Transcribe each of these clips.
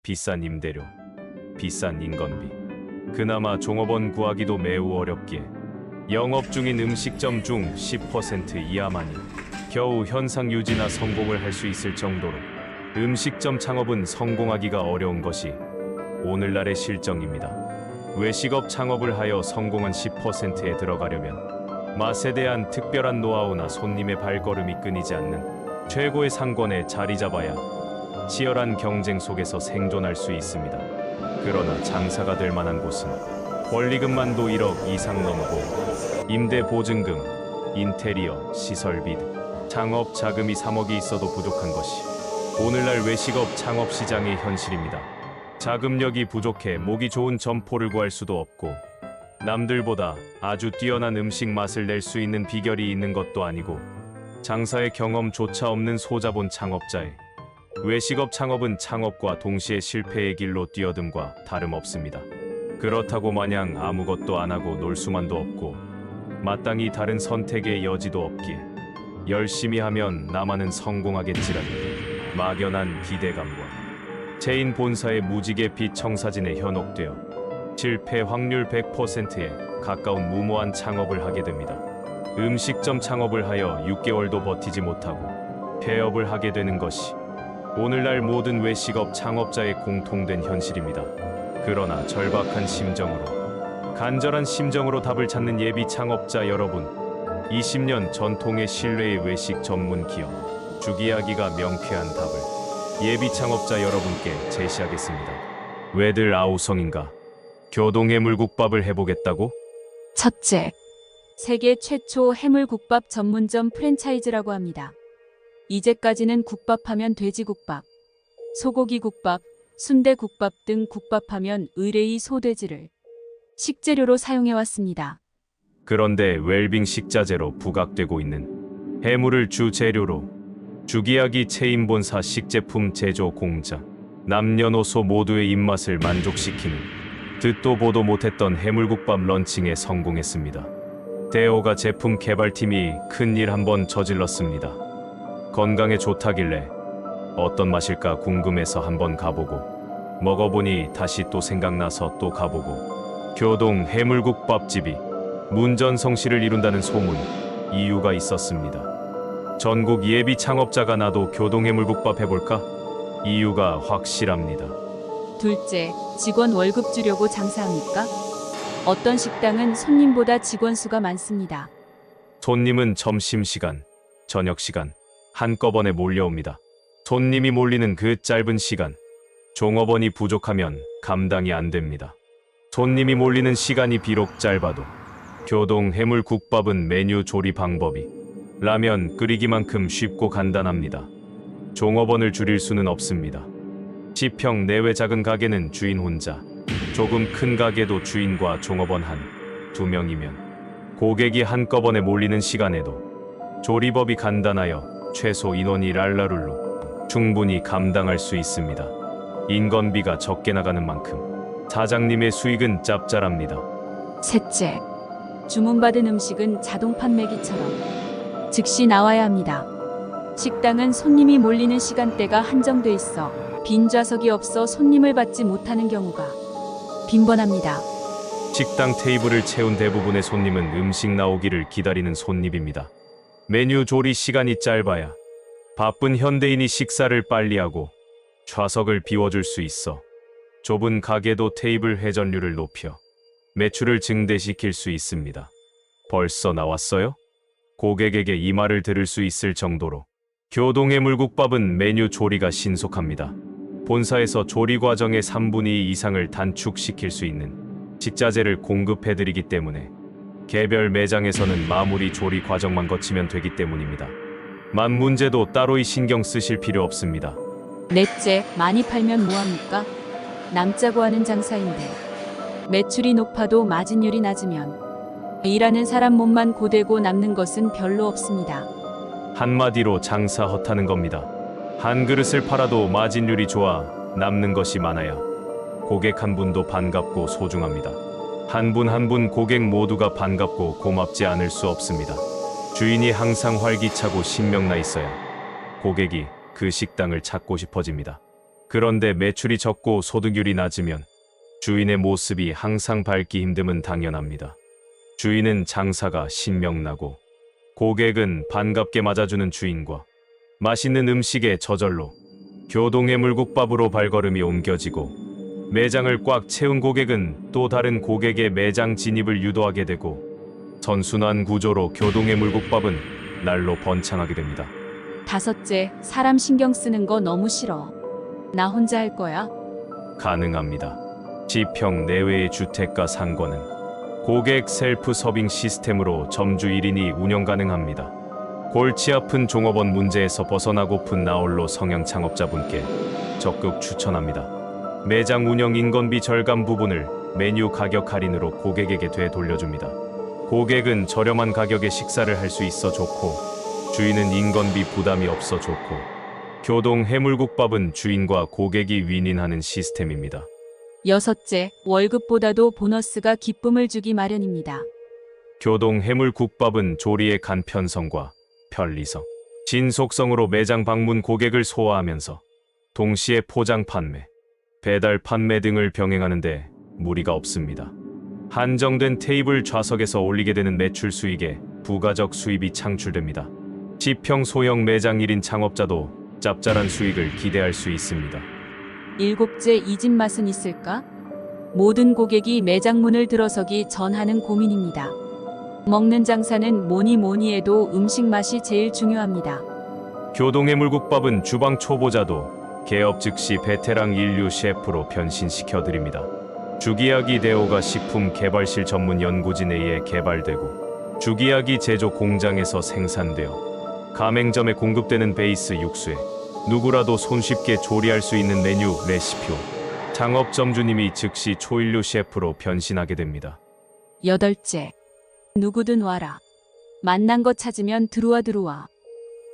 비싼 임대료, 비싼 인건비, 그나마 종업원 구하기도 매우 어렵기에 영업 중인 음식점 중 10% 이하만이 겨우 현상 유지나 성공을 할 수 있을 정도로 음식점 창업은 성공하기가 어려운 것이 오늘날의 실정입니다. 외식업 창업을 하여 성공한 10%에 들어가려면 맛에 대한 특별한 노하우나 손님의 발걸음이 끊이지 않는 최고의 상권에 자리 잡아야 치열한 경쟁 속에서 생존할 수 있습니다. 그러나 장사가 될 만한 곳은 권리금만도 1억 이상 넘고 임대 보증금, 인테리어, 시설비 등 창업 자금이 3억이 있어도 부족한 것이 오늘날 외식업 창업 시장의 현실입니다. 자금력이 부족해 목이 좋은 점포를 구할 수도 없고 남들보다 아주 뛰어난 음식 맛을 낼 수 있는 비결이 있는 것도 아니고 장사의 경험조차 없는 소자본 창업자의 외식업 창업은 창업과 동시에 실패의 길로 뛰어듦과 다름없습니다. 그렇다고 마냥 아무것도 안 하고 놀 수만도 없고 마땅히 다른 선택의 여지도 없기에 열심히 하면 나만은 성공하겠지라는 막연한 기대감과 체인 본사의 무지개 빛 청사진에 현혹되어 실패 확률 100%에 가까운 무모한 창업을 하게 됩니다. 음식점 창업을 하여 6개월도 버티지 못하고 폐업을 하게 되는 것이 오늘날 모든 외식업 창업자의 공통된 현실입니다. 그러나 절박한 심정으로, 간절한 심정으로 답을 찾는 예비 창업자 여러분, 20년 전통의 신뢰의 외식 전문 기업 주기야기가 명쾌한 답을 예비 창업자 여러분께 제시하겠습니다. 왜들 아우성인가? 교동해물국밥을 해보겠다고? 첫째, 세계 최초 해물국밥 전문점 프랜차이즈라고 합니다. 이제까지는 국밥하면 돼지국밥, 소고기국밥, 순대국밥 등 국밥하면 의뢰의 소돼지를 식재료로 사용해왔습니다. 그런데 웰빙 식자재로 부각되고 있는 해물을 주재료로 주기야기 체인본사 식제품 제조 공장, 남녀노소 모두의 입맛을 만족시키는 듣도 보도 못했던 해물국밥 런칭에 성공했습니다. 대호가 제품 개발팀이 큰일 한번 저질렀습니다. 건강에 좋다길래 어떤 맛일까 궁금해서 한번 가보고 먹어보니 다시 또 생각나서 또 가보고 교동 해물국밥집이 문전성시를 이룬다는 소문, 이유가 있었습니다. 전국 예비 창업자가 나도 교동 해물국밥 해볼까? 이유가 확실합니다. 둘째, 직원 월급 주려고 장사합니까? 어떤 식당은 손님보다 직원 수가 많습니다. 손님은 점심시간, 저녁시간 한꺼번에 몰려옵니다. 손님이 몰리는 그 짧은 시간, 종업원이 부족하면 감당이 안 됩니다. 손님이 몰리는 시간이 비록 짧아도 교동 해물국밥은 메뉴 조리 방법이 라면 끓이기만큼 쉽고 간단합니다. 종업원을 줄일 수는 없습니다. 10평 내외 작은 가게는 주인 혼자, 조금 큰 가게도 주인과 종업원 한 2명이면 고객이 한꺼번에 몰리는 시간에도 조리법이 간단하여 최소 인원이 랄라룰로 충분히 감당할 수 있습니다. 인건비가 적게 나가는 만큼 사장님의 수익은 짭짤합니다. 셋째, 주문받은 음식은 자동 판매기처럼 즉시 나와야 합니다. 식당은 손님이 몰리는 시간대가 한정돼 있어 빈 좌석이 없어 손님을 받지 못하는 경우가 빈번합니다. 식당 테이블을 채운 대부분의 손님은 음식 나오기를 기다리는 손님입니다. 메뉴 조리 시간이 짧아야 바쁜 현대인이 식사를 빨리 하고 좌석을 비워줄 수 있어 좁은 가게도 테이블 회전율을 높여 매출을 증대시킬 수 있습니다. 벌써 나왔어요? 고객에게 이 말을 들을 수 있을 정도로 교동해물국밥은 메뉴 조리가 신속합니다. 본사에서 조리 과정의 3분의 2 이상을 단축시킬 수 있는 식자재를 공급해드리기 때문에 개별 매장에서는 마무리 조리 과정만 거치면 되기 때문입니다. 만 문제도 따로이 신경 쓰실 필요 없습니다. 넷째, 많이 팔면 뭐합니까? 남자고 하는 장사인데 매출이 높아도 마진율이 낮으면 일하는 사람 몸만 고되고 남는 것은 별로 없습니다. 한마디로 장사 헛하는 겁니다. 한 그릇을 팔아도 마진율이 좋아 남는 것이 많아야 고객 한 분도 반갑고 소중합니다. 한 분 한 분 고객 모두가 반갑고 고맙지 않을 수 없습니다. 주인이 항상 활기차고 신명나 있어야 고객이 그 식당을 찾고 싶어집니다. 그런데 매출이 적고 소득률이 낮으면 주인의 모습이 항상 밝기 힘듦은 당연합니다. 주인은 장사가 신명나고 고객은 반갑게 맞아주는 주인과 맛있는 음식에 저절로 교동해물국밥으로 발걸음이 옮겨지고 매장을 꽉 채운 고객은 또 다른 고객의 매장 진입을 유도하게 되고 선순환 구조로 교동해물국밥은 날로 번창하게 됩니다. 다섯째, 사람 신경 쓰는 거 너무 싫어. 나 혼자 할 거야. 가능합니다. 지평 내외의 주택가 상권은 고객 셀프 서빙 시스템으로 점주 1인이 운영 가능합니다. 골치 아픈 종업원 문제에서 벗어나고픈 나홀로 성향 창업자분께 적극 추천합니다. 매장 운영 인건비 절감 부분을 메뉴 가격 할인으로 고객에게 되돌려줍니다. 고객은 저렴한 가격에 식사를 할 수 있어 좋고 주인은 인건비 부담이 없어 좋고 교동 해물국밥은 주인과 고객이 윈윈하는 시스템입니다. 여섯째, 월급보다도 보너스가 기쁨을 주기 마련입니다. 교동 해물국밥은 조리의 간편성과 편리성, 신속성으로 매장 방문 고객을 소화하면서 동시에 포장 판매, 배달 판매 등을 병행하는데 무리가 없습니다. 한정된 테이블 좌석에서 올리게 되는 매출 수익에 부가적 수입이 창출됩니다. 지평 소형 매장 1인 창업자도 짭짤한 수익을 기대할 수 있습니다. 일곱째, 이 집 맛은 있을까? 모든 고객이 매장 문을 들어서기 전 하는 고민입니다. 먹는 장사는 뭐니 해도 음식 맛이 제일 중요합니다. 교동해물국밥은 주방 초보자도 개업 즉시 베테랑 인류 셰프로 변신시켜 드립니다. 주기야기 대호가 식품 개발실 전문 연구진에 의해 개발되고 주기야기 제조 공장에서 생산되어 가맹점에 공급되는 베이스 육수에 누구라도 손쉽게 조리할 수 있는 메뉴 레시피로 창업 점주님이 즉시 초인류 셰프로 변신하게 됩니다. 여덟째, 누구든 와라. 만난 거 찾으면 들어와.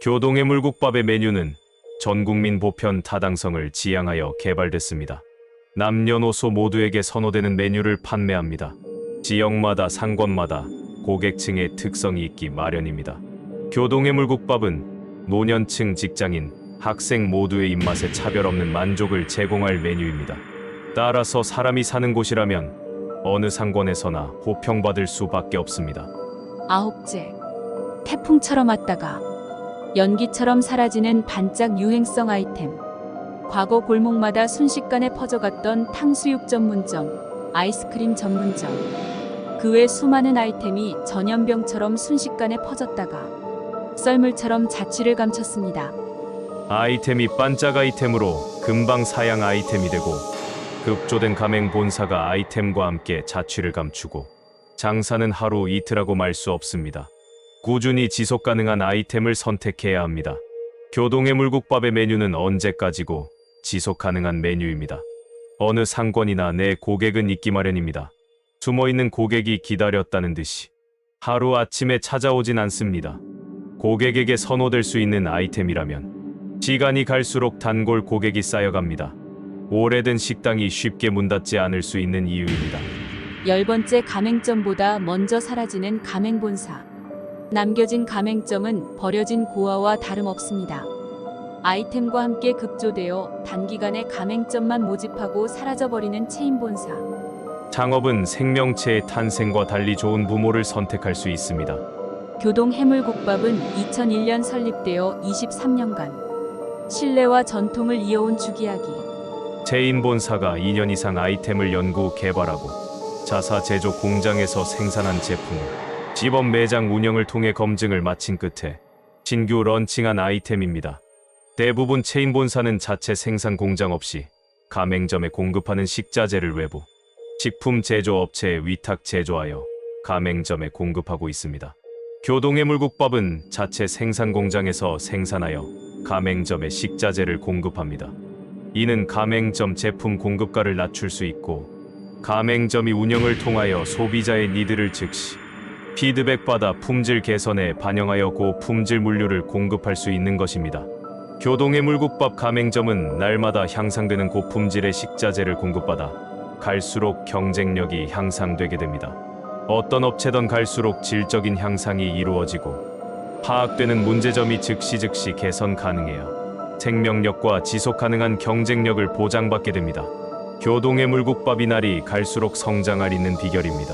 교동해물국밥의 메뉴는 전국민 보편 타당성을 지향하여 개발됐습니다. 남녀노소 모두에게 선호되는 메뉴를 판매합니다. 지역마다 상권마다 고객층의 특성이 있기 마련입니다. 교동해물국밥은 노년층 직장인, 학생 모두의 입맛에 차별 없는 만족을 제공할 메뉴입니다. 따라서 사람이 사는 곳이라면 어느 상권에서나 호평받을 수밖에 없습니다. 아홉째, 태풍처럼 왔다가 연기처럼 사라지는 반짝 유행성 아이템. 과거 골목마다 순식간에 퍼져갔던 탕수육 전문점, 아이스크림 전문점. 그 외 수많은 아이템이 전염병처럼 순식간에 퍼졌다가 썰물처럼 자취를 감췄습니다. 아이템이 반짝 아이템으로 금방 사양 아이템이 되고 급조된 가맹 본사가 아이템과 함께 자취를 감추고 장사는 하루 이틀하고 말 수 없습니다. 꾸준히 지속 가능한 아이템을 선택해야 합니다. 교동해물국밥의 메뉴는 언제까지고 지속 가능한 메뉴입니다. 어느 상권이나 내 고객은 있기 마련입니다. 숨어있는 고객이 기다렸다는 듯이 하루아침에 찾아오진 않습니다. 고객에게 선호될 수 있는 아이템이라면 시간이 갈수록 단골 고객이 쌓여갑니다. 오래된 식당이 쉽게 문 닫지 않을 수 있는 이유입니다. 10번째, 가맹점보다 먼저 사라지는 가맹본사. 남겨진 가맹점은 버려진 고아와 다름없습니다. 아이템과 함께 급조되어 단기간에 가맹점만 모집하고 사라져버리는 체인본사. 창업은 생명체의 탄생과 달리 좋은 부모를 선택할 수 있습니다. 교동해물국밥은 2001년 설립되어 23년간 신뢰와 전통을 이어온 주기야기. 체인 본사가 2년 이상 아이템을 연구 개발하고 자사 제조 공장에서 생산한 제품을 지번 매장 운영을 통해 검증을 마친 끝에 신규 런칭한 아이템입니다. 대부분 체인 본사는 자체 생산 공장 없이 가맹점에 공급하는 식자재를 외부 식품 제조 업체에 위탁 제조하여 가맹점에 공급하고 있습니다. 교동해물국밥은 자체 생산 공장에서 생산하여 가맹점에 식자재를 공급합니다. 이는 가맹점 제품 공급가를 낮출 수 있고 가맹점이 운영을 통하여 소비자의 니드를 즉시 피드백받아 품질 개선에 반영하여 고품질 물류를 공급할 수 있는 것입니다. 교동해물국밥 가맹점은 날마다 향상되는 고품질의 식자재를 공급받아 갈수록 경쟁력이 향상되게 됩니다. 어떤 업체든 갈수록 질적인 향상이 이루어지고 파악되는 문제점이 즉시 개선 가능해요. 생명력과 지속 가능한 경쟁력을 보장받게 됩니다. 교동의 물국밥이 날이 갈수록 성장할 있는 비결입니다.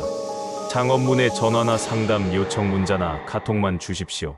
창업문의 전화나 상담 요청 문자나 카톡만 주십시오.